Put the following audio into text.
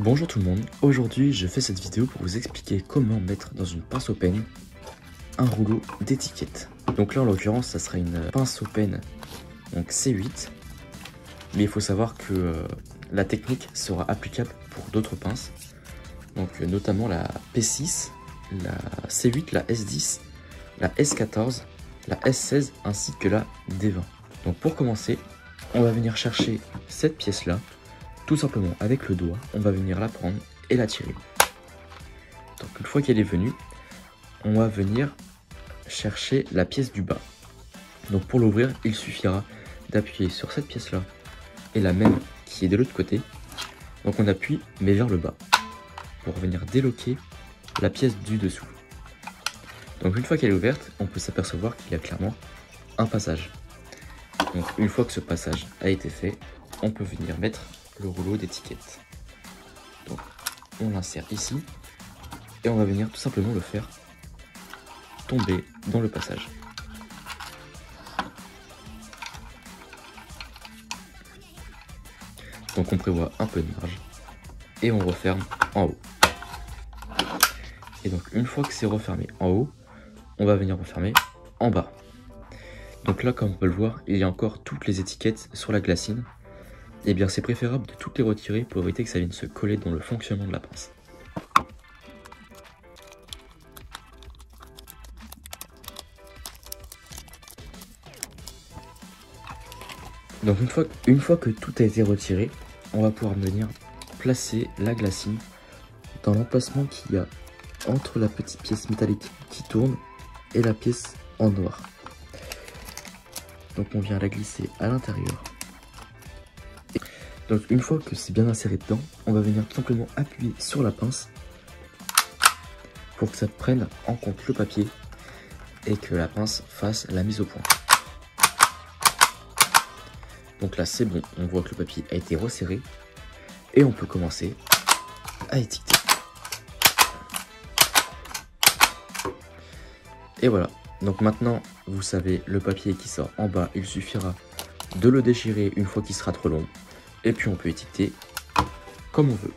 Bonjour tout le monde, aujourd'hui je fais cette vidéo pour vous expliquer comment mettre dans une pince au peigne un rouleau d'étiquette. Donc là en l'occurrence ça sera une pince au peigne donc C8, mais il faut savoir que la technique sera applicable pour d'autres pinces, donc notamment la P6, la C8, la S10, la S14, la S16 ainsi que la D20. Donc pour commencer, on va venir chercher cette pièce là. Tout simplement avec le doigt, on va venir la prendre et la tirer. Donc une fois qu'elle est venue, on va venir chercher la pièce du bas. Donc pour l'ouvrir, il suffira d'appuyer sur cette pièce là et la même qui est de l'autre côté. Donc on appuie mais vers le bas pour venir déloquer la pièce du dessous. Donc une fois qu'elle est ouverte, on peut s'apercevoir qu'il y a clairement un passage. Donc une fois que ce passage a été fait, on peut venir mettre le rouleau d'étiquette. Donc on l'insère ici et on va venir tout simplement le faire tomber dans le passage. Donc on prévoit un peu de marge et on referme en haut. Et donc une fois que c'est refermé en haut, on va venir refermer en bas. Donc là, comme on peut le voir, il y a encore toutes les étiquettes sur la glacine. Et bien c'est préférable de toutes les retirer pour éviter que ça vienne se coller dans le fonctionnement de la pince. Donc une fois que tout a été retiré, on va pouvoir venir placer la glacine dans l'emplacement qu'il y a entre la petite pièce métallique qui tourne et la pièce en noir. Donc on vient la glisser à l'intérieur. Donc une fois que c'est bien inséré dedans, on va venir tout simplement appuyer sur la pince pour que ça prenne en compte le papier et que la pince fasse la mise au point. Donc là c'est bon, on voit que le papier a été resserré et on peut commencer à étiqueter. Et voilà, donc maintenant vous savez le papier qui sort en bas, il suffira de le déchirer une fois qu'il sera trop long. Et puis on peut étiqueter comme on veut.